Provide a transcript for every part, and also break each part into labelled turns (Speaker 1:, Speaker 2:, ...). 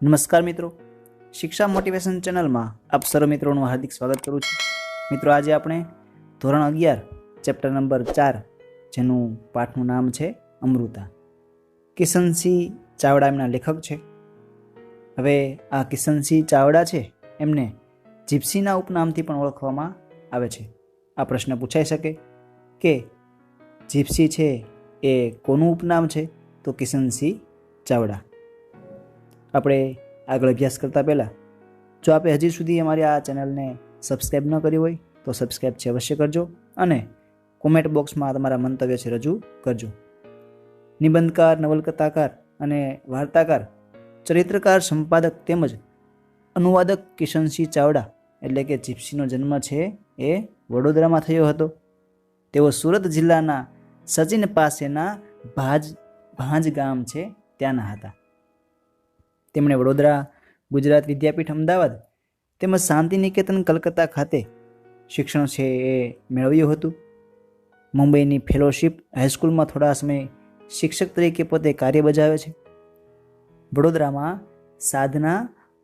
Speaker 1: નમસ્કાર મિત્રો, શિક્ષા મોટિવેશન ચેનલમાં આપ સર્વ મિત્રોનું હાર્દિક સ્વાગત કરું છું. મિત્રો, આજે આપણે ધોરણ 11 ચેપ્ટર નંબર 4 જેનું પાઠનું નામ છે અમૃતા. કિશનસિંહ ચાવડા એમના લેખક છે. હવે આ કિશનસિંહ ચાવડા છે એમને જીપ્સીના ઉપનામથી પણ ઓળખવામાં આવે છે. આ પ્રશ્ન પૂછાઈ શકે કે જીપ્સી છે એ કોનું ઉપનામ છે? તો કિશનસિંહ ચાવડા. આપણે આગળ અભ્યાસ કરતાં પહેલાં જો આપે હજી સુધી અમારી આ ચેનલને સબસ્ક્રાઈબ ન કરી હોય તો સબસ્ક્રાઈબ છે અવશ્ય કરજો અને કોમેન્ટ બોક્સમાં તમારા મંતવ્ય છે રજૂ કરજો. નિબંધકાર, નવલકથાકાર અને વાર્તાકાર, ચરિત્રકાર, સંપાદક તેમજ અનુવાદક કિશનસિંહ ચાવડા એટલે કે જીપ્સીનો જન્મ છે એ વડોદરામાં થયો હતો. તેઓ સુરત જિલ્લાના સચિન પાસેના ભાંજ ગામ છે ત્યાંના હતા. તેમણે વડોદરા, ગુજરાત વિદ્યાપીઠ અમદાવાદ તેમજ શાંતિનિકેતન કલકત્તા ખાતે શિક્ષણ છે એ મેળવ્યું હતું. મુંબઈની ફેલોશિપ હાઈસ્કૂલમાં થોડા સમય શિક્ષક તરીકે પોતે કાર્ય બજાવે છે. વડોદરામાં સાધના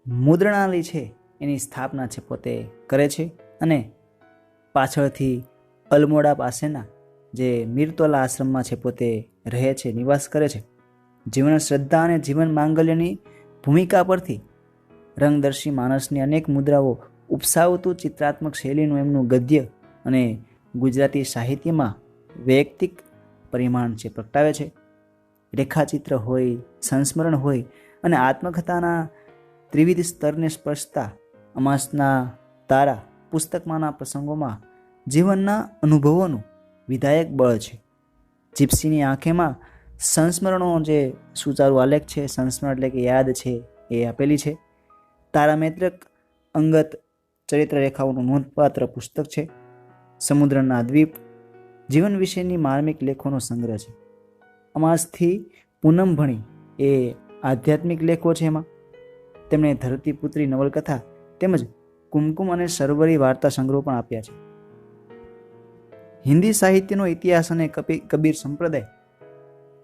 Speaker 1: મુદ્રણાલય છે એની સ્થાપના છે પોતે કરે છે અને પાછળથી અલમોડા પાસેના જે મીરતોલા આશ્રમમાં છે પોતે રહે છે, નિવાસ કરે છે. જીવન શ્રદ્ધા અને જીવન માંગલ્યની ભૂમિકા પરથી રંગદર્શી માણસની અનેક મુદ્રાઓ ઉપસાવતું ચિત્રાત્મક શૈલીનું એમનું ગદ્ય અને ગુજરાતી સાહિત્યમાં વૈયક્તિક પરિમાણ છે પ્રગટાવે છે. રેખાચિત્ર હોય, સંસ્મરણ હોય અને આત્મકથાના ત્રિવિધ સ્તરને સ્પર્શતા અમાસના તારા પુસ્તકમાંના પ્રસંગોમાં જીવનના અનુભવોનું વિધાયક બળ છે. જીપ્સીની આંખેમાં સંસ્મરણો જે સુચારુ આલેખ છે, સંસ્મરણ એટલે કે યાદ છે એ આપેલી છે. તારામેત્રક અંગત ચરિત્ર રેખાઓનું નોંધપાત્ર પુસ્તક છે. સમુદ્રના દ્વીપ જીવન વિશેની માર્મિક લેખોનો સંગ્રહ છે. અમાસથી પૂનમ ભણી એ આધ્યાત્મિક લેખો છે. એમાં તેમણે ધરતીપુત્રી નવલકથા તેમજ કુમકુમ અને સરવરી વાર્તા સંગ્રહો પણ આપ્યા છે. હિન્દી સાહિત્યનો ઇતિહાસ અને કબીર સંપ્રદાય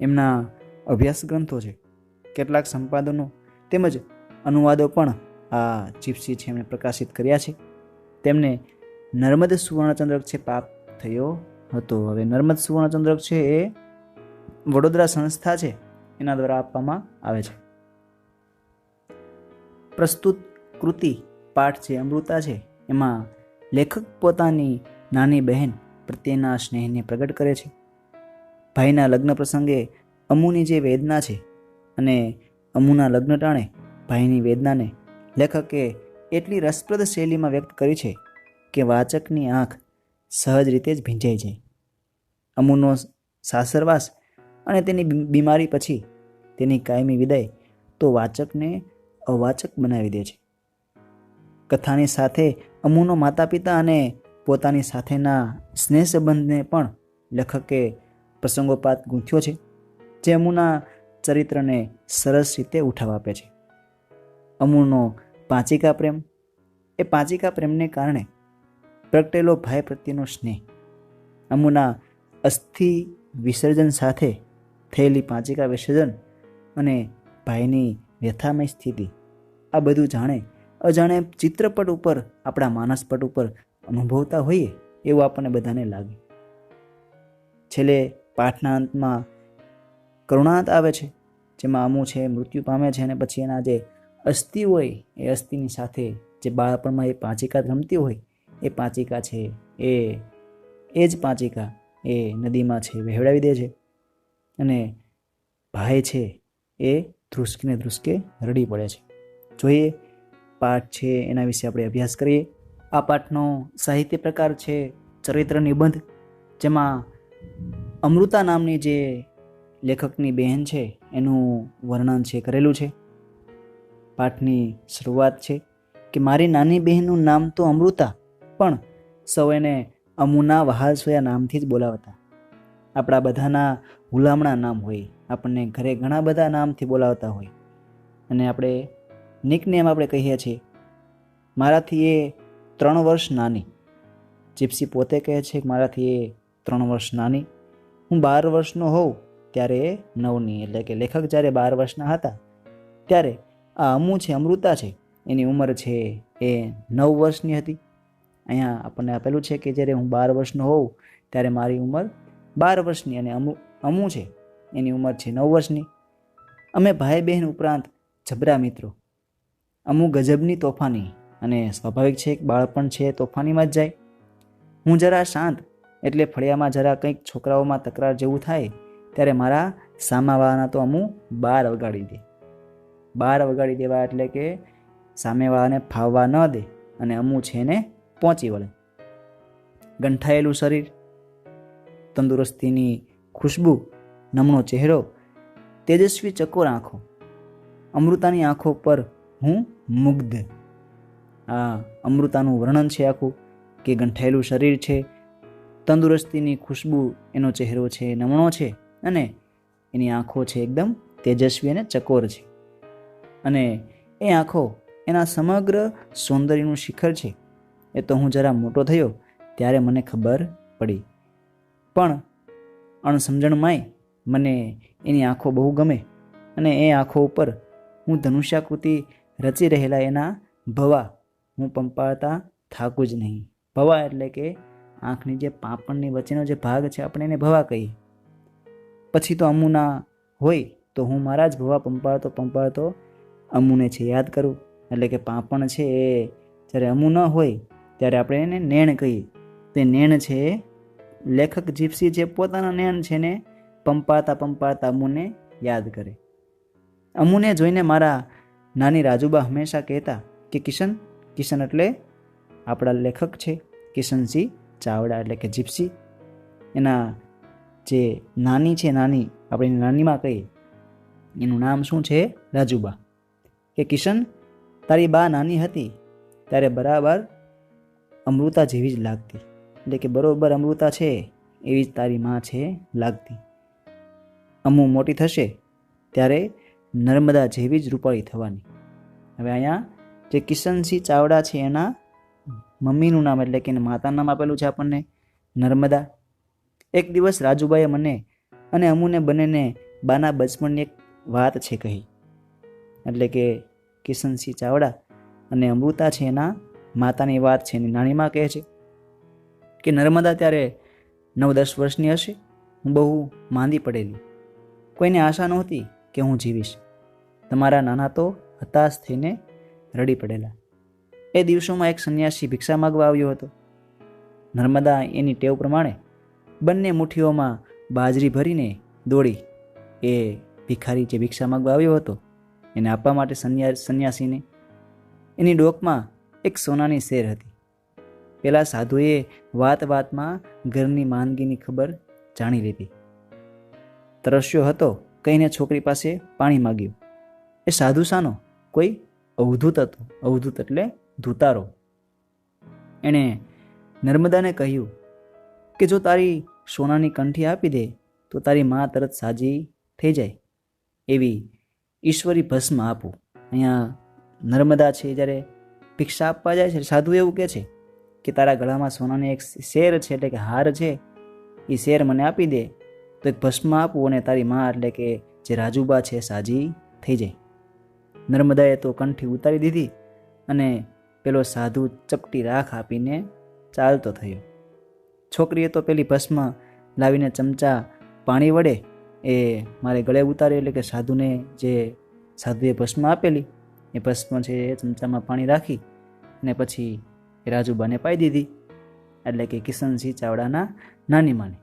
Speaker 1: એમના અભ્યાસ ગ્રંથો છે. કેટલાક સંપાદનો તેમજ અનુવાદો પણ આ જીપ્સી છે એમણે પ્રકાશિત કર્યા છે. તેમને નર્મદ સુવર્ણચંદ્રક છે પ્રાપ્ત થયો હતો. હવે નર્મદ સુવર્ણચંદ્રક છે એ વડોદરા સંસ્થા છે એના દ્વારા આપવામાં આવે છે. પ્રસ્તુત કૃતિ પાઠ છે અમૃતા છે એમાં લેખક પોતાની નાની બહેન પ્રત્યેના સ્નેહને પ્રગટ કરે છે. ભાઈના લગ્ન પ્રસંગે અમુની જે વેદના છે અને અમુના લગ્ન ટાણે ભાઈની વેદનાને લેખકે એટલી રસપ્રદ શૈલીમાં વ્યક્ત કરી છે કે વાચકની આંખ સહજ રીતે જ ભીંજાઈ જાય. અમુનો સાસરવાસ અને તેની બીમારી પછી તેની કાયમી વિદાય તો વાચકને અવાચક બનાવી દે છે. કથાની સાથે અમુનો માતા પિતા અને પોતાની સાથેના સ્નેહ સંબંધને પણ લેખકે પ્રસંગોપાત ગૂંથ્યો છે, જે અમુના ચરિત્રને સરસ રીતે ઉઠાવ આપે છે. અમુનો પાંચિકા પ્રેમ, એ પાંચિકા પ્રેમને કારણે પ્રગટેલો ભાઈ પ્રત્યેનો સ્નેહ, અમુના અસ્થિ વિસર્જન સાથે થયેલી પાંચિકા વિસર્જન અને ભાઈની વ્યથામય સ્થિતિ, આ બધું જાણે અજાણે ચિત્રપટ ઉપર આપણા માનસપટ ઉપર અનુભવતા હોઈએ એવું આપણને બધાને લાગે. છેલ્લે પાઠના અંતમાં કરુણાંત આવે છે, જેમાં અમુ છે મૃત્યુ પામે છે અને પછી એના જે અસ્થિ હોય એ અસ્થિની સાથે જે બાળપણમાં એ પાંચિકા રમતી હોય એ પાંચિકા છે એ જ પાંચિકા એ નદીમાં છે વહેવડાવી દે છે અને ભાઈ છે એ ધ્રુસકે રડી પડે છે. જોઈએ પાઠ છે એના વિશે આપણે અભ્યાસ કરીએ. આ પાઠનો સાહિત્ય પ્રકાર છે ચરિત્ર નિબંધ, જેમાં અમૃતા નામની જે લેખકની બહેન છે એનું વર્ણન છે કરેલું છે. પાઠની શરૂઆત છે કે મારી નાની બહેનનું નામ તો અમૃતા, પણ સૌ એને અમુના વહાલસોયા નામથી જ બોલાવતા. આપણા બધાના હુલામણા નામ હોય, આપણને ઘરે ઘણા બધા નામથી બોલાવતા હોય અને આપણે નિકનેમ આપણે કહીએ છીએ. મારાથી એ 3 વર્ષ નાની, જીપ્સી પોતે કહે છે કે મારાથી એ 3 વર્ષ નાની, હું 12 વર્ષનો હોઉં ત્યારે એ 9ની, એટલે કે લેખક જ્યારે 12 વર્ષના હતા ત્યારે આ અમુ છે, અમૃતા છે, એની ઉંમર છે એ 9 વર્ષની હતી. અહીંયા આપણને આપેલું છે કે જ્યારે હું 12 વર્ષનો હોઉં ત્યારે મારી ઉંમર 12 વર્ષની અને અમુ છે એની ઉંમર છે 9 વર્ષની. અમે ભાઈ બહેન ઉપરાંત જબરા મિત્રો. અમુ ગજબની તોફાની અને સ્વાભાવિક છે કે બાળપણ છે તોફાનીમાં જ જાય. હું જરા શાંત એટલે ફળિયામાં જરા કંઈક છોકરાઓમાં તકરાર જેવું થાય ત્યારે મારા સામાવાળાના તો અમુ 12 વગાડી દે. 12 વગાડી દેવા એટલે કે સામેવાળાને ફાવવા ન દે અને અમુ છે ને પહોંચી વળે. ગંઠાયેલું શરીર, તંદુરસ્તીની ખુશ્બુ, નમણો ચહેરો, તેજસ્વી ચકોર આંખો. અમૃતાની આંખો પર હું મુગ્ધ. આ અમૃતાનું વર્ણન છે આખું કે ગંઠાયેલું શરીર છે, તંદુરસ્તીની ખુશ્બુ, એનો ચહેરો છે નમણો છે અને એની આંખો છે એકદમ તેજસ્વી અને ચકોર છે. અને એ આંખો એના સમગ્ર સૌંદર્યનું શિખર છે. એ તો હું જરા મોટો થયો ત્યારે મને ખબર પડી, પણ અણસમજણમાંય મને એની આંખો બહુ ગમે અને એ આંખો ઉપર હું ધનુષ્યાકૃતિ રચી રહેલા એના ભવા હું પંપાળતા થાકું જ નહીં. ભવા એટલે કે આંખની જે પાંપણની વચ્ચેનો જે ભાગ છે આપણે એને ભવા કહીએ. પછી તો અમુના હોય તો હું મારા જ ભવા પંપાળતો અમુને છે યાદ કરું. એટલે કે પાંપણ છે એ જ્યારે અમુ ન હોય ત્યારે આપણે એને નેણ કહીએ. તે નેણ છે લેખક જીપ્સી જે પોતાના નેણ છે ને પંપાળતા અમુને યાદ કરે. અમુને જોઈને મારા નાની રાજુબા હંમેશા કહેતા કે કિશન એટલે આપણા લેખક છે કિશનસિંહ ચાવડા એટલે કે જીપ્સી. એના જે નાની છે, નાની આપણે નાનીમાં કહીએ, એનું નામ શું છે? રાજુબા. કે કિશન, તારી બા નાની હતી ત્યારે બરાબર અમૃતા જેવી જ લાગતી. એટલે કે બરોબર અમૃતા છે એવી જ તારી માં છે લાગતી. અમુ મોટી થશે ત્યારે નર્મદા જેવી જ રૂપાળી થવાની. હવે અહીંયા જે કિશનસિંહ ચાવડા છે એના મમ્મીનું નામ એટલે કે માતાનું નામ આપેલું છે આપણને નર્મદા. એક દિવસ રાજુબાઈએ મને અને અમુને બંનેને બાના બચપણની એક વાત છે કહી. એટલે કે કિશનસિંહ ચાવડા અને અમૃતા છે એના માતાની વાત છે. એની નાનીમાં કહે છે કે નર્મદા ત્યારે 9-10 વર્ષની હશે. હું બહુ માંદી પડેલી. કોઈને આશા નહોતી કે હું જીવીશ. તમારા નાના તો હતાશ થઈને રડી પડેલા. એ દિવસોમાં એક સંન્યાસી ભિક્ષા માગવા આવ્યો હતો. નર્મદા એની ટેવ પ્રમાણે બંને મુઠ્ઠીઓમાં બાજરી ભરીને દોડી એ ભિખારી જે ભિક્ષા માગવા આવ્યો હતો એને આપવા માટે સંન્યાસીને. એની ડોકમાં એક સોનાની સેર હતી. પેલા સાધુએ વાતમાં ઘરની માંદગીની ખબર જાણી લીધી. તરસ્યો હતો કહીને છોકરી પાસે પાણી માગ્યું. એ સાધુ સાનો કોઈ અવધૂત હતો. અવધૂત એટલે ધૂતારો. એણે નર્મદાને કહ્યું કે જો તારી સોનાની કંઠી આપી દે તો તારી માં તરત સાજી થઈ જાય એવી ઈશ્વરી ભસ્મ આપું. અહીંયા નર્મદા છે જ્યારે ભિક્ષા આપવા જાય છે સાધુ એવું કહે છે કે તારા ગળામાં સોનાની એક શેર છે એટલે કે હાર છે, એ શેર મને આપી દે તો એક ભસ્મ આપું અને તારી માં એટલે કે જે રાજુબા છે સાજી થઈ જાય. નર્મદાએ તો કંઠી ઉતારી દીધી અને પેલો સાધુ ચપટી રાખ આપીને ચાલતો થયો. છોકરીએ તો પેલી ભસ્મ લાવીને ચમચા પાણી વડે એ મારે ગળે ઉતારી. એટલે કે સાધુને જે સાધુએ ભસ્મ આપેલી એ ભસ્મ છે એ ચમચામાં પાણી રાખી અને પછી એ રાજુબાને પાઈ દીધી. એટલે કે કિશનસિંહ ચાવડાના નાની માને.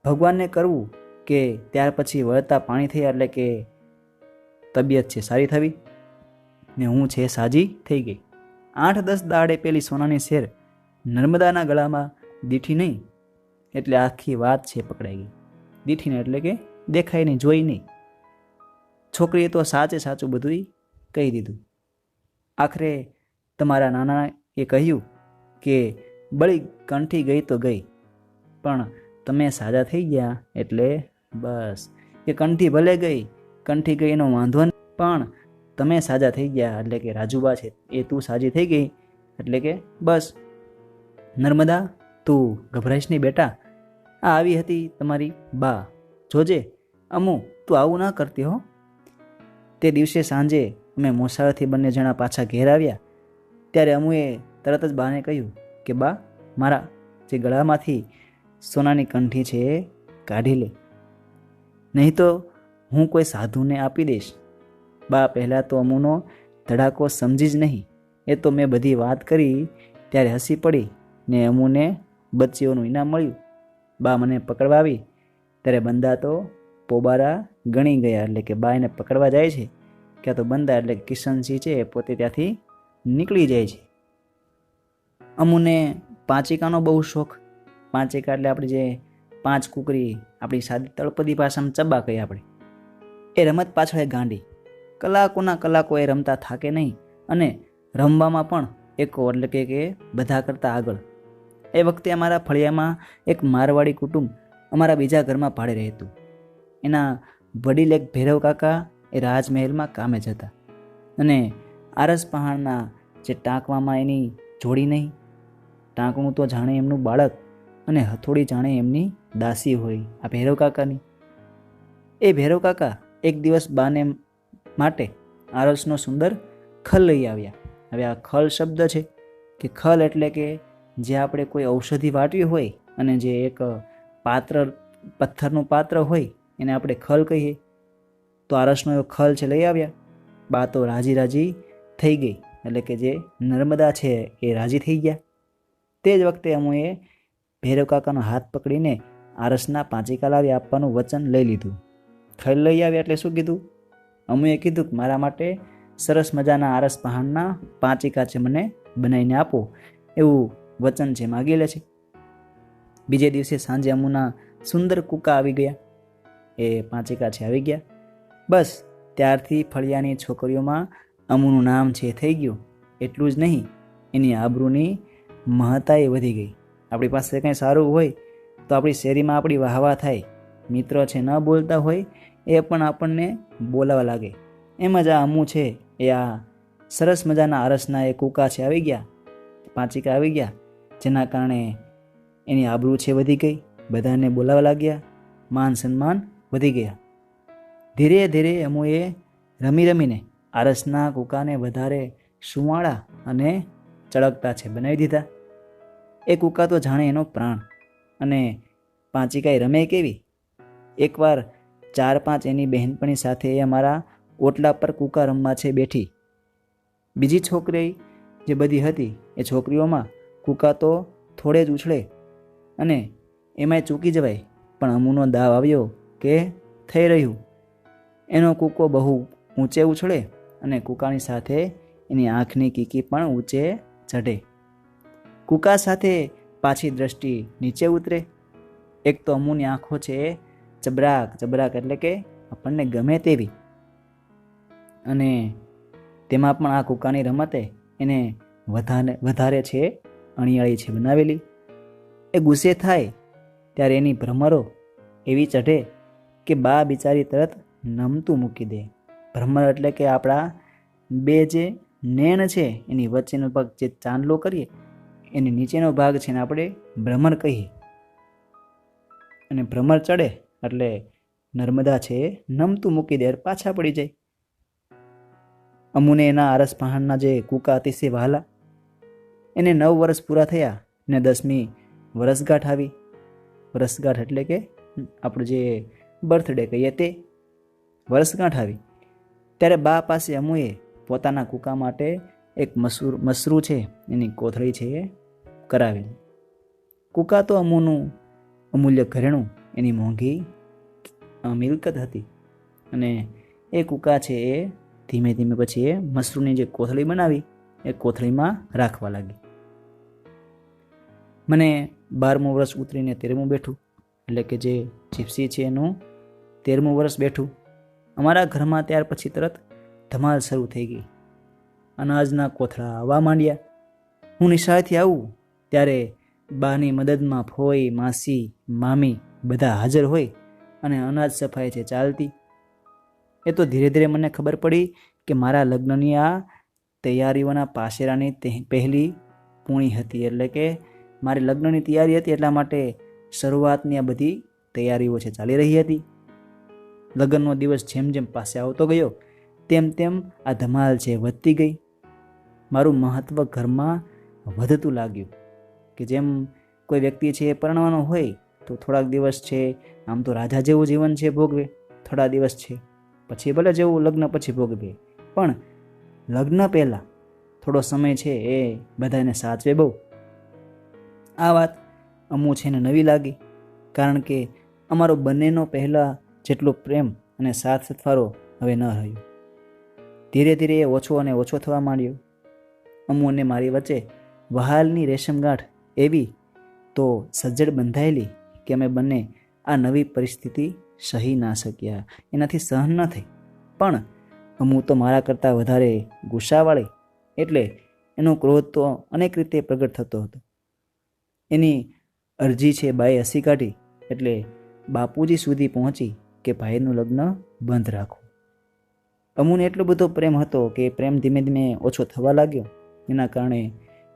Speaker 1: ભગવાનને કરવું કે ત્યાર પછી વળતા પાણી થયા એટલે કે તબિયત છે સારી થવી ને હું છે સાજી થઈ ગઈ. 8-10 દાડે પેલી સોનાની શેર નર્મદાના ગળામાં દીઠી નહીં એટલે આખી વાત છે પકડાઈ ગઈ. દીઠીને એટલે કે દેખાય નહીં, જોઈ નહીં. છોકરીએ તો સાચું બધું કહી દીધું. આખરે તમારા નાના એ કહ્યું કે બળી કંઠી ગઈ તો ગઈ, પણ તમે સાજા થઈ ગયા એટલે બસ. કે કંઠી ભલે ગઈ, કંઠી ગઈ એનો વાંધો નહીં, પણ તમે સાજા થઈ ગયા એટલે કે રાજુબા છે એ તું સાજી થઈ ગઈ એટલે કે બસ. નર્મદા તું ગભરાઈશ નહીં બેટા, આ આવી હતી તમારી બા. જોજે અમુ તું આવું ના કરતી હો. તે દિવસે સાંજે અમે મોસાળથી બંને જણા પાછા ઘેર આવ્યા ત્યારે અમુએ તરત જ બાને કહ્યું કે બા, મારા જે ગળામાંથી સોનાની કંઠી છે એ કાઢી લે, નહીં તો હું કોઈ સાધુને આપી દઈશ. બા પહેલાં તો અમુનો ધડાકો સમજી જ નહીં. એ તો મેં બધી વાત કરી ત્યારે હસી પડી ને અમુને બચ્ચીઓનું ઇનામ મળ્યું. બા મને પકડવા આવી ત્યારે બંદા તો પોબારા ગણી ગયા, એટલે કે બા એને પકડવા જાય છે ક્યાં તો બંદા એટલે કિશનસિંહ છે એ પોતે ત્યાંથી નીકળી જાય છે. અમુને પાંચિકાનો બહુ શોખ. પાંચિકા એટલે આપણી જે 5 કુકરી, આપણી સાદી તળપદી ભાષામાં ચબ્બા કહીએ આપણે, એ રમત પાછળ ગાંડી. કલાકોના કલાકો એ રમતા થાકે નહીં અને રમવામાં પણ એકો એટલે કે બધા કરતાં આગળ. એ વખતે અમારા ફળિયામાં એક મારવાડી કુટુંબ અમારા બીજા ઘરમાં ભાડે રહેતું. એના વડીલ એક ભૈરવ કાકા એ રાજમહેલમાં કામે જ હતા અને આરસ પહાણના જે ટાંકવામાં એની જોડી નહીં, ટાંકણું તો જાણે એમનું બાળક અને હથોડી જાણે એમની દાસી હોય આ ભૈરવ કાકાની. એ ભૈરવ કાકા એક દિવસ બાને માટે આરસનો સુંદર ખલ લઈ આવ્યા. હવે આ ખલ શબ્દ છે કે ખલ એટલે કે જે આપણે કોઈ ઔષધિ વાટવી હોય અને જે એક પાત્ર, પથ્થરનું પાત્ર હોય એને આપણે ખલ કહીએ. તો આરસનો એવો ખલ છે લઈ આવ્યા. બા તો રાજી રાજી થઈ ગઈ, એટલે કે જે નર્મદા છે એ રાજી થઈ ગયા. તે જ વખતે અમુએ ભૈરવ કાકાનો હાથ પકડીને આરસના પાંચિકા લાવી આપવાનું વચન લઈ લીધું. ખલ લઈ આવ્યા એટલે શું કીધું? અમુએ કીધું કે મારા માટે સરસ મજાના આરસ પહાણના પાંચિકા છે મને બનાવીને આપો, એવું વચન છે માગી લે છે. બીજે દિવસે સાંજે અમુના સુંદર કૂકા આવી ગયા. એ પાંચિકા છે આવી ગયા. બસ ત્યારથી ફળિયાની છોકરીઓમાં અમુનું નામ છે થઈ ગયું. એટલું જ નહીં, એની આબરૂની મહત્તાએ વધી ગઈ. આપણી પાસે કંઈ સારું હોય તો આપણી શેરીમાં આપણી વાહવા થાય. મિત્રો છે ન બોલતા હોય એ પણ આપણને બોલાવા લાગે. એમ જ આ અમુ છે એ આ સરસ મજાના આરસના એ કૂકા છે આવી ગયા, પાંચિકા આવી ગયા, જેના કારણે એની આબરૂ છે વધી ગઈ. બધાને બોલાવા લાગ્યા, માન સન્માન વધી ગયા. ધીરે ધીરે અમુએ રમી રમીને આરસના કૂકાને વધારે સુંવાળા અને ચળકતા છે બનાવી દીધા. એ કૂકા તો જાણે એનો પ્રાણ. અને પાંચિકાએ રમે કેવી! એકવાર 4-5 એની બહેનપણી સાથે એ અમારા ઓટલા પર કૂકા રમવા છે બેઠી. બીજી છોકરી જે બધી હતી એ છોકરીઓમાં કૂકા તો થોડે જ ઉછળે અને એમાંય ચૂકી જવાય. પણ અમુનો દાવ આવ્યો કે થઈ રહ્યું. એનો કૂકો બહુ ઊંચે ઉછળે અને કૂકાની સાથે એની આંખની કીકી પણ ઊંચે ચઢે. કૂકા સાથે પાછી દ્રષ્ટિ નીચે ઉતરે. એક તો અમુની આંખો છે ચબરાક ચબરાક એટલે કે આપણને ગમે તેવી, અને તેમાં પણ આ કૂકાની રમતે એને વધારે છે અણિયાળી છે બનાવેલી. એ ગુસ્સે થાય ત્યારે એની ભ્રમરો એવી ચઢે કે બા બિચારી તરત નમતું મૂકી દે. ભ્રમર એટલે કે આપણા બે જે નેણ છે એની વચ્ચેનો ભાગ જે ચાંદલો કરીએ એની નીચેનો ભાગ છે ને આપણે ભ્રમર કહીએ. અને ભ્રમર ચડે એટલે નર્મદા છે નમતું મૂકી દે, પાછા પડી જાય. અમુને એના આરસ પહાણના જે કૂકા અતિશય વહાલા. એને 9 વર્ષ પૂરા થયા ને 10મી વરસગાંઠ આવી. વરસગાંઠ એટલે કે આપણું જે બર્થડે કહીએ તે વરસગાંઠ આવી. ત્યારે બા પાસે અમુએ પોતાના કૂકા માટે એક મસરું છે એની કોથળી છે એ કરાવી. કૂકા તો અમુનું અમૂલ્ય ઘરેણું, એની મોંઘી મિલકત હતી. અને એ કૂકા છે એ ધીમે ધીમે પછી એ મસરૂની જે કોથળી બનાવી એ કોથળીમાં રાખવા લાગી. મને 12મું વર્ષ ઉતરીને 13મું બેઠું, એટલે કે જે જીપ્સી છે એનું 13મું વર્ષ બેઠું. અમારા ઘરમાં ત્યાર પછી તરત ધમાલ શરૂ થઈ ગઈ. અનાજના કોથળા આવવા માંડ્યા. હું નિશાળેથી આવું ત્યારે બાની મદદમાં ફોઈ, માસી, મામી બધા હાજર હોય અને અનાજ સફાઈ છે ચાલતી. એ તો ધીરે ધીરે મને ખબર પડી કે મારા લગ્નની આ તૈયારીઓના પાશેરાની પહેલી પૂણી હતી. એટલે કે મારી લગ્નની તૈયારી હતી, એટલા માટે શરૂઆતની આ બધી તૈયારીઓ છે ચાલી રહી હતી. લગ્નનો દિવસ જેમ જેમ પાસે આવતો ગયો તેમ તેમ આ ધમાલ છે વધતી ગઈ. મારું મહત્ત્વ ઘરમાં વધતું લાગ્યું કે જેમ કોઈ વ્યક્તિ છે એ પરણવાનો હોય તો થોડાક દિવસ છે આમ તો રાજા જેવું જીવન છે ભોગવે, થોડા દિવસ છે, પછી ભલે જેવું લગ્ન પછી ભોગવે, પણ લગ્ન પહેલાં થોડો સમય છે એ બધાને સાચવે બહુ. આ વાત અમુ છે ને નવી લાગી, કારણ કે અમારો બંનેનો પહેલાં જેટલો પ્રેમ અને સાથ સથવારો હવે ન રહ્યો. ધીરે ધીરે એ ઓછો અને ઓછો થવા માંડ્યો. અમુ અને મારી વચ્ચે વહાલની રેશમગાંઠ એવી તો સજ્જડ બંધાયેલી કે અમે બંને આ નવી પરિસ્થિતિ સહી ના શક્યા, એનાથી સહન ન થઈ. પણ અમુ તો મારા કરતાં વધારે ગુસ્સાવાળી, એટલે એનો ક્રોધ તો અનેક રીતે પ્રગટ થતો હતો. એની અરજી છે બાએ હસી કાઢી એટલે બાપુજી સુધી પહોંચી કે ભાઈનું લગ્ન બંધ રાખવું. અમુને એટલો બધો પ્રેમ હતો કે પ્રેમ ધીમે ધીમે ઓછો થવા લાગ્યો. એના કારણે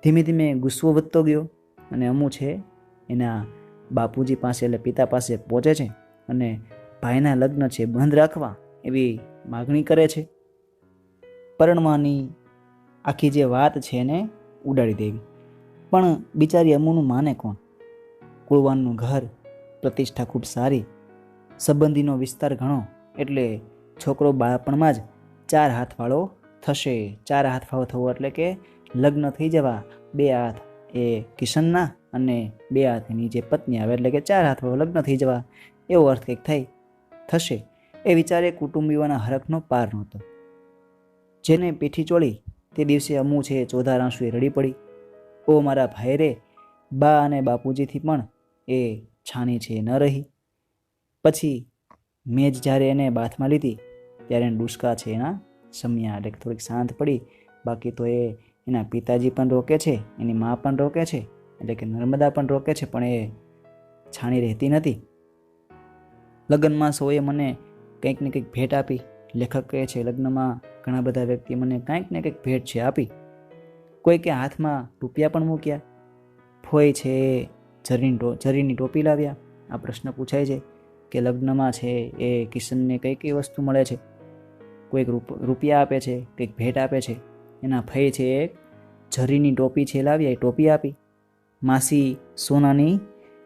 Speaker 1: ધીમે ધીમે ગુસ્સો વધતો ગયો અને અમુ છે એના બાપુજી પાસે એટલે પિતા પાસે પહોંચે છે અને ભાઈના લગ્ન છે બંધ રાખવા એવી માગણી કરે છે. પરણવાની આખી જે વાત છે એને ઉડાડી દેવી. પણ બિચારી અમુનું માને કોણ? કુળવાનનું ઘર, પ્રતિષ્ઠા ખૂબ સારી, સંબંધીનો વિસ્તાર ઘણો, એટલે છોકરો બાળપણમાં જ 4 હાથવાળો થશે. 4 હાથવાળો થવો એટલે કે લગ્ન થઈ જવા, 2 હાથ એ કિશનના અને 2 હાથ એની જે પત્ની આવે એટલે કે 4 હાથવાળો લગ્ન થઈ જવા, એવો અર્થ કંઈક થશે. એ વિચારે કુટુંબીઓના હરખનો પાર નહોતો. જેને પીઠી ચોળી તે દિવસે અમુ છે ચોધાર આંસુએ રડી પડી. ઓ મારા ભાઈ રે! બા અને બાપુજીથી પણ એ છાની છે ન રહી. પછી મેં જ જ્યારે એને બાથમાં લીધી ત્યારે એને ડુસકા છે એના શમ્યા, એટલે થોડીક શાંત પડી. બાકી તો એ એના પિતાજી પણ રોકે છે, એની મા પણ રોકે છે, એટલે કે નર્મદા પણ રોકે છે, પણ એ છાણી રહેતી નથી. લગ્નમાં સૌએ મને કંઈક ને કંઈક ભેટ આપી. લેખક કહે છે લગ્નમાં ઘણા બધા વ્યક્તિ મને કંઈક ને કંઈક ભેટ છે આપી. કોઈ કે હાથમાં રૂપિયા પણ મૂક્યા. ફોઈ છે જરીની ટોપી લાવ્યા. આ પ્રશ્ન પૂછાય છે કે લગ્નમાં છે એ કિશનને કઈ કઈ વસ્તુ મળે છે. કોઈક રૂપિયા આપે છે, કંઈક ભેટ આપે છે. એના ફઈ છે એક જરીની ટોપી છે લાવ્યા, એ ટોપી આપી. માસી સોનાની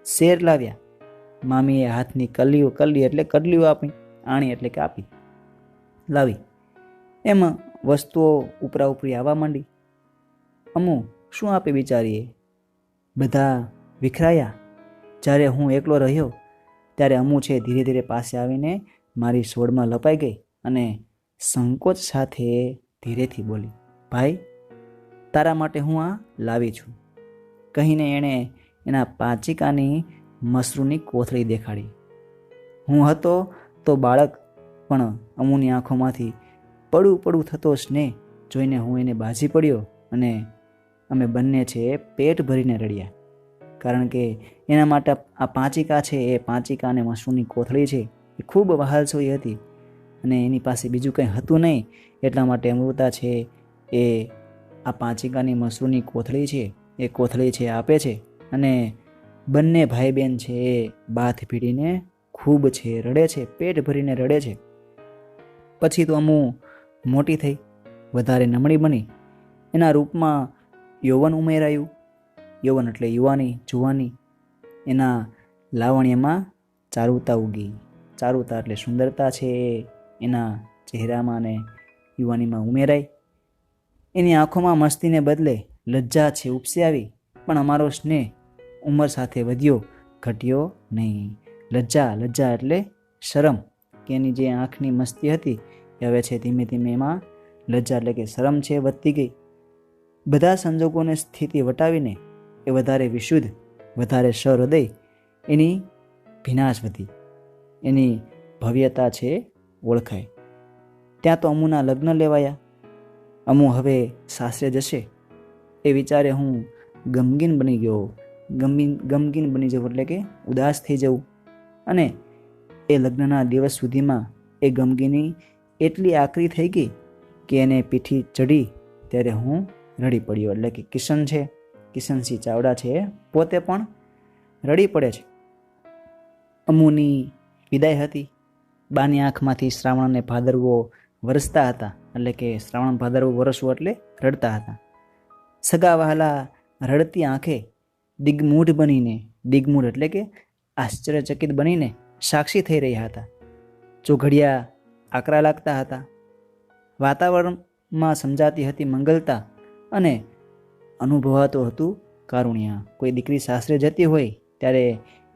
Speaker 1: શેર લાવ્યા. મામીએ હાથની કલી એટલે કડલીઓ આપી. આણી એટલે કે આપી લાવી. એમ વસ્તુઓ ઉપરા ઉપરી આવવા માંડી. અમુ શું આપે બિચારીએ? બધા વિખરાયા. જ્યારે હું એકલો રહ્યો ત્યારે અમુ છે ધીરે ધીરે પાસે આવીને મારી સોડમાં લપાઈ ગઈ અને સંકોચ સાથે ધીરેથી બોલી, ભાઈ, તારા માટે હું આ લાવી છું, કહીને એણે એના પાંચિકાની મસરૂની કોથળી દેખાડી. હું હતો તો બાળક, પણ અમુની આંખોમાંથી પડું થતો સ્નેહ જોઈને હું એને બાજી પડ્યો અને અમે બંને છે પેટ ભરીને રડ્યા. કારણ કે એના માટે આ પાંચિકા છે એ પાંચિકા અને મસરૂની કોથળી છે એ ખૂબ વહાલસોઈ હતી અને એની પાસે બીજું કંઈ હતું નહીં. એટલા માટે અમૃતા છે એ આ પાંચિકાની મસરૂની કોથળી છે એ કોથળી છે આપે છે અને બંને ભાઈ બહેન છે એ બાથ ભીડીને ખૂબ છે રડે છે, પેટ ભરીને રડે છે. પછી તો અમુ મોટી થઈ, વધારે નમણી બની. એના રૂપમાં યૌવન ઉમેરાયું. યૌવન એટલે યુવાની, જુવાની. એના લાવણ્યમાં ચારુતા ઉગી. ચારુતા એટલે સુંદરતા છે એના ચહેરામાં અને યુવાનીમાં ઉમેરાઈ. એની આંખોમાં મસ્તીને બદલે લજ્જા છે ઉપસી આવી. પણ અમારો સ્નેહ ઉંમર સાથે વધ્યો, ઘટ્યો નહીં. લજ્જા એટલે શરમ, કે એની જે આંખની મસ્તી હતી એ હવે છે ધીમે ધીમે એમાં લજ્જા એટલે કે શરમ છે વધતી ગઈ. બધા સંજોગોને સ્થિતિ વટાવીને એ વધારે વિશુદ્ધ, વધારે સહૃદય, એની ભીનાશ વધી, એની ભવ્યતા છે ઓળખાય. ત્યાં તો અમુના લગ્ન લેવાયા. અમુ હવે સાસરે જશે એ વિચારે હું ગમગીન બની ગયો. ગમગીન બની જવું એટલે કે ઉદાસ થઈ જવું. અને એ લગ્નના દિવસ સુધીમાં એ ગમગીની એટલી આકરી થઈ ગઈ કે એને પીઠી ચડી ત્યારે હું રડી પડ્યો. એટલે કે કિશનસિંહ ચાવડા છે પોતે પણ રડી પડે છે. અમુની વિદાય હતી. બાની આંખમાંથી શ્રાવણ અને ભાદરવો વરસતા હતા, એટલે કે શ્રાવણ ભાદરવું વરસવું એટલે રડતા હતા. સગા વહાલા રડતી આંખે દિગ્મૂઢ એટલે કે આશ્ચર્યચકિત બનીને સાક્ષી થઈ રહ્યા હતા. ચોઘડિયા આકરા લાગતા હતા. વાતાવરણમાં સમજાતી હતી મંગલતા અને અનુભવાતું હતું કારુણ્ય. કોઈ દીકરી સાસરે જતી હોય ત્યારે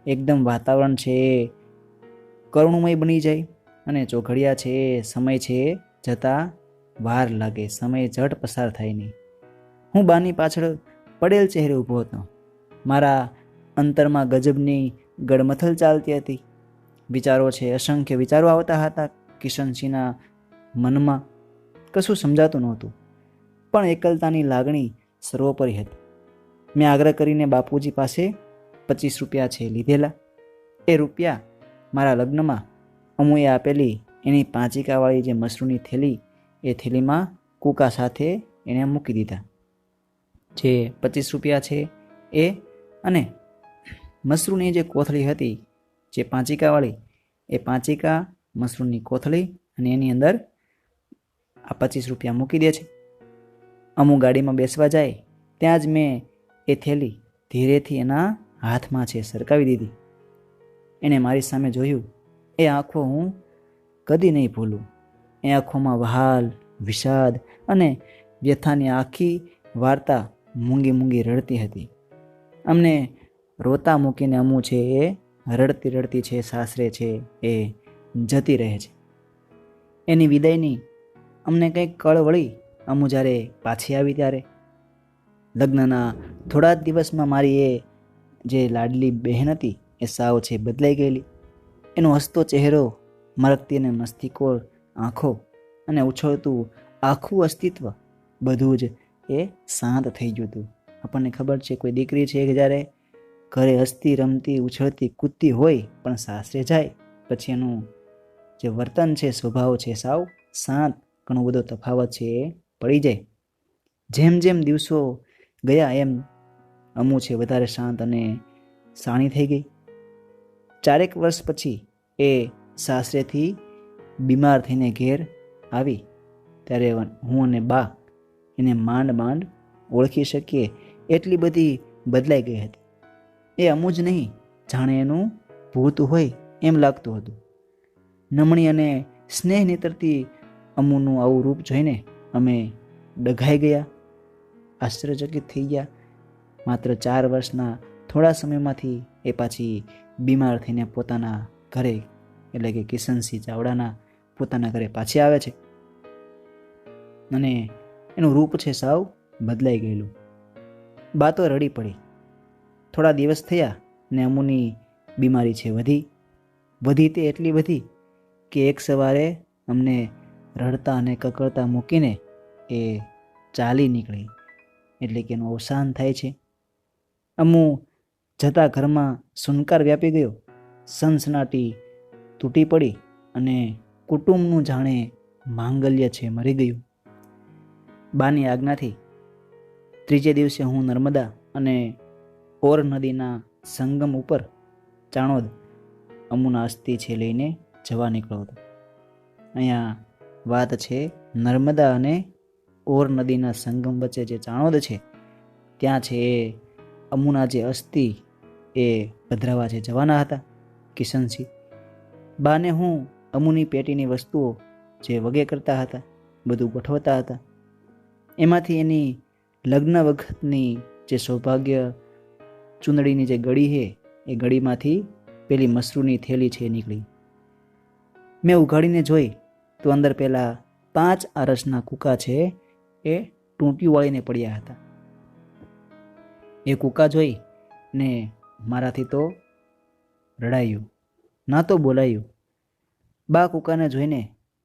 Speaker 1: એકદમ વાતાવરણ છે એ કરુણમય બની જાય, અને ચોઘડિયા છે એ સમય છે એ જતાં વાર લાગે, સમય ઝટ પસાર થાય નહીં. હું બાની પાછળ પડેલ ચહેરે ઊભો હતો. મારા અંતરમાં ગજબની ગડમથલ ચાલતી હતી. વિચારો છે, અસંખ્ય વિચારો આવતા હતા કિશનસિંહના મનમાં. કશું સમજાતું નહોતું, પણ એકલતાની લાગણી સર્વોપરી હતી. મેં આગ્રહ કરીને બાપુજી પાસે 25 રૂપિયા છે લીધેલા. એ રૂપિયા મારા લગ્નમાં અમુએ આપેલી એની પાંચિકાવાળી જે મસરૂની થેલી, એ થેલીમાં કૂકા સાથે એણે મૂકી દીધા. જે 25 રૂપિયા છે એ અને મસરૂની જે કોથળી હતી, જે પાંચિકાવાળી, એ પાંચિકા, મસરૂની કોથળી અને એની અંદર આ 25 રૂપિયા મૂકી દે છે. અમુ ગાડીમાં બેસવા જાય ત્યાં જ મેં એ થેલી ધીરેથી એના હાથમાં છે સરકાવી દીધી. એણે મારી સામે જોયું. એ આંખો હું કદી નહીં ભૂલું. એ આંખોમાં વહાલ, વિષાદ અને વ્યથાની આખી વાર્તા મૂંગી રડતી હતી. અમને રોતા મૂકીને અમુ છે એ રડતી છે સાસરે છે એ જતી રહે છે. એની વિદાયની અમને કંઈક કળ વળી અમુ જ્યારે પાછી આવી ત્યારે. લગ્નના થોડા જ દિવસમાં મારી એ જે લાડલી બહેન હતી એ સાવ છે બદલાઈ ગયેલી. એનો હસતો ચહેરો, મરકતી અને મસ્તીખોર આંખો અને ઉછળતું આખું અસ્તિત્વ બધું જ એ શાંત થઈ ગયું હતું. આપણને ખબર છે કોઈ દીકરી છે કે જ્યારે ઘરે હસતી રમતી ઉછળતી કૂદતી હોય પણ સાસરે જાય પછી એનું જે વર્તન છે, સ્વભાવ છે, સાવ શાંત, ઘણો બધો તફાવત છે એ પડી જાય. જેમ જેમ દિવસો ગયા એમ અમુ છે વધારે શાંત અને શાણી થઈ ગઈ. 4 વર્ષ પછી એ સાસરેથી બીમાર થઈને ઘેર આવી ત્યારે હું અને બા એને માંડ ઓળખી શકીએ એટલી બધી બદલાઈ ગઈ હતી. એ અમુ જ નહીં, જાણે એનું ભૂત હોય એમ લાગતું હતું. નમણી અને સ્નેહ નીતરતી અમુનું આવું રૂપ જોઈને અમે ડઘાઈ ગયા, આશ્ચર્યચકિત થઈ ગયા. માત્ર 4 વર્ષના થોડા સમયમાંથી એ પાછી બીમાર થઈને પોતાના ઘરે, એટલે કે કિશનસિંહ ચાવડાના પોતાના ઘરે પાછી આવે છે અને એનું રૂપ છે સાવ બદલાઈ ગયેલું. બા તો રડી પડી. થોડા દિવસ થયા ને અમુની બીમારી છે વધી તે એટલી બધી કે એક સવારે અમને રડતા અને કકળતા મૂકીને એ ચાલી નીકળી, એટલે કે એનું અવસાન થાય છે. અમુ જતા ઘરમાં સુનકાર વ્યાપી ગયો. સનસનાટી તૂટી પડી અને કુટુંબનું જાણે માંગલ્ય છે મરી ગયું. બાની આજ્ઞાથી 3જે દિવસે હું નર્મદા અને ઓર નદીના સંગમ ઉપર ચાણોદ અમુના અસ્થિ છે લઈને જવા નીકળ્યો હતો. અહીંયા વાત છે નર્મદા અને ઓર નદીના સંગમ વચ્ચે જે ચાણોદ છે ત્યાં છે એ અમુના જે અસ્થિ એ પધરાવા છે જવાના હતા કિશનસિંહ. બાને હું અમુની પેટીની વસ્તુઓ જે વગે કરતા હતા, બધું ગોઠવતા હતા. એમાંથી એની લગ્ન વખતની જે સૌભાગ્ય ચૂંદડીની જે ગળી છે એ ગળીમાંથી પેલી મસરૂની થેલી છે નીકળી. મેં ઉઘાડીને જોઈ તો અંદર પેલા 5 આરસના કૂકા છે એ ટૂંટિયું વાળીને પડ્યા હતા. એ કૂકા જોઈ ને મારાથી તો રડાયું, ના તો બોલાયું. બા કૂકાને જોઈને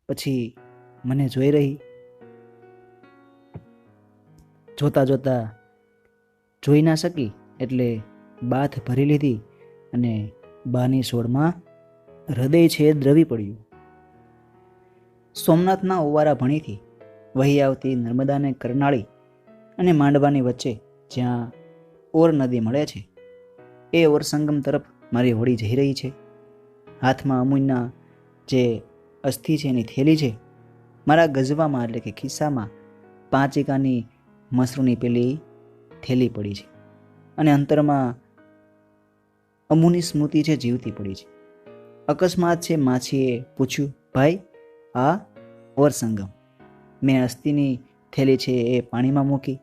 Speaker 1: પછી મને જોઈ રહી. જોતા જોઈ ના શકી એટલે બાથ ભરી લીધી અને બાની સોળમાં હૃદય છે દ્રવી પડ્યું. સોમનાથના ઓવારા ભણીથી વહી આવતી નર્મદાને કરનાળી અને માંડવાની વચ્ચે જ્યાં ઓર નદી મળે છે એ ઓર સંગમ તરફ મારી હોડી જઈ રહી છે. હાથમાં અમૂલના જે અસ્થિ છે એની થેલી છે મારા ગજવામાં એટલે કે ખિસ્સામાં 5 એકાની મસરૂની પેલી થેલી પડી છે અને અંતરમાં અમુની સ્મૃતિ છે જીવતી પડી છે. અકસ્માત છે માછીએ પૂછ્યું, ભાઈ આ ઓર સંગમ. મેં અસ્થિની થેલી છે એ પાણીમાં મૂકી.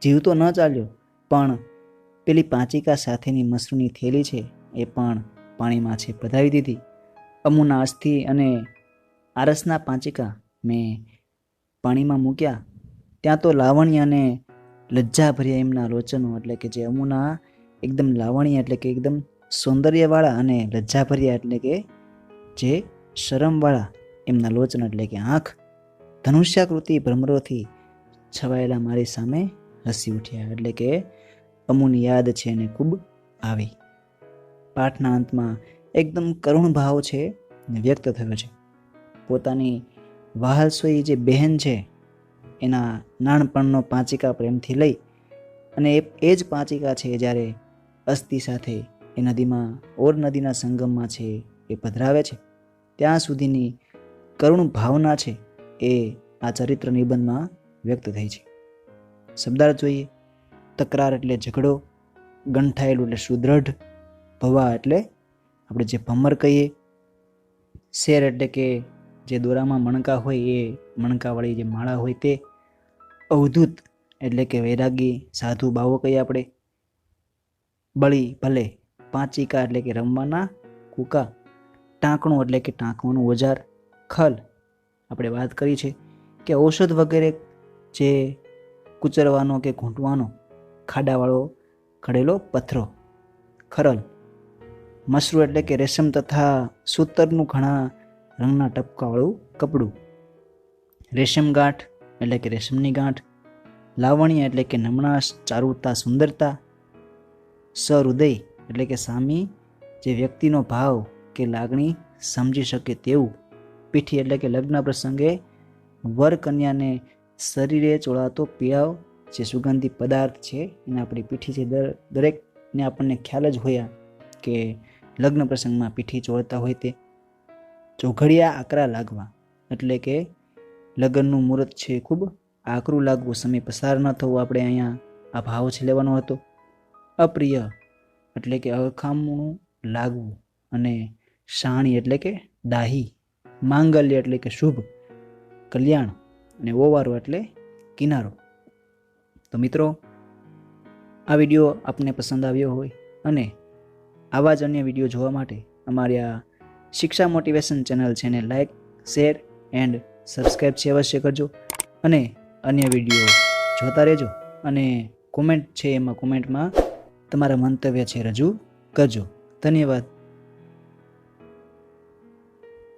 Speaker 1: જીવ તો ન ચાલ્યો, પણ પેલી 5 એકા સાથેની મસરૂની થેલી છે એ પણ પાણીમાં છે પધરાવી દીધી. અમુના અસ્થિ અને આરસના 5 એકા મેં પાણીમાં મૂક્યા. ત્યાં તો લાવણ્ય અને લજ્જાભર્યા એમના લોચનો, એટલે કે જે અમુના એકદમ લાવણ્ય એટલે કે એકદમ સૌંદર્યવાળા અને લજ્જાભર્યા એટલે કે જે શરમવાળા એમના લોચન એટલે કે આંખ ધનુષ્યાકૃતિ ભ્રમરોથી છવાયેલા મારી સામે હસી ઉઠ્યા. એટલે કે અમુની યાદ છે એને ખૂબ આવી. પાઠના અંતમાં એકદમ કરુણ ભાવ છે વ્યક્ત થયો છે. પોતાની વહાલસોઈ જે બહેન છે એના નાનપણનો 5 એકા પ્રેમથી લઈ અને એ જ 5 એકા છે જ્યારે અસ્થિ સાથે એ નદીમાં ઓર નદીના સંગમમાં છે એ પધરાવે છે ત્યાં સુધીની કરુણ ભાવના છે એ આ ચરિત્ર નિબંધમાં વ્યક્ત થઈ છે. શબ્દાર્થ જોઈએ. તકરાર એટલે ઝઘડો, ગંઠાયેલું એટલે સુદ્રઢ, ભવા એટલે આપણે જે ભમર કહીએ, શેર એટલે કે જે દોરામાં મણકા હોય એ મણકાવાળી જે માળા હોય તે, અવધૂત એટલે કે વૈરાગી સાધુ બાવો કહીએ આપણે, બળી ભલે 5 એકા એટલે કે રમવાના કૂકા, ટાંકણું એટલે કે ટાંકવાનું ઓજાર, ખલ આપણે વાત કરી છે કે ઔષધ વગેરે જે કૂચરવાનો કે ઘૂંટવાનો ખાડાવાળો ઘડેલો પથ્થરો, ખરલ, મસરૂ એટલે કે રેશમ તથા સૂતરનું ઘણા રંગના ટપકાવાળું કપડું, રેશમ ગાંઠ એટલે કે રેશમની ગાંઠ, લાવણ્ય એટલે કે નમણાશ, ચારુતા, સુંદરતા, સહૃદય એટલે કે સામી જે વ્યક્તિનો ભાવ કે લાગણી સમજી શકે તેવું, પીઠી એટલે કે લગ્ન પ્રસંગે વર કન્યાને શરીરે ચોળાતો પીળાવ જે સુગંધી પદાર્થ છે એને આપણી પીઠી છે. દરેકને આપણને ખ્યાલ જ હોય કે લગ્ન પ્રસંગમાં પીઠી ચોળતા હોય તે. ચોઘડિયા આકરા લાગવા એટલે કે લગ્નનું મુહૂર્ત છે ખૂબ આકરું લાગવું, સમય પસાર ન થવું, આપણે અહીંયા આ ભાવ છે લેવાનો હતો. અપ્રિય એટલે કે અખામણું લાગવું અને શાણી એટલે કે ડાહી, માંગલ્ય એટલે કે શુભ, કલ્યાણ અને ઓવારો એટલે કિનારો. તો મિત્રો, આ વિડીયો આપને પસંદ આવ્યો હોય અને આવા જ અન્ય વિડીયો જોવા માટે અમારી આ શિક્ષા મોટિવેશન ચેનલ છે એને લાઈક, શેર એન્ડ સબસ્ક્રાઈબ છે અવશ્ય કરજો અને અન્ય વિડીયો જોતા રહેજો અને કોમેન્ટ છે એમાં કોમેન્ટમાં તમારા મંતવ્ય છે રજૂ કરજો. ધન્યવાદ.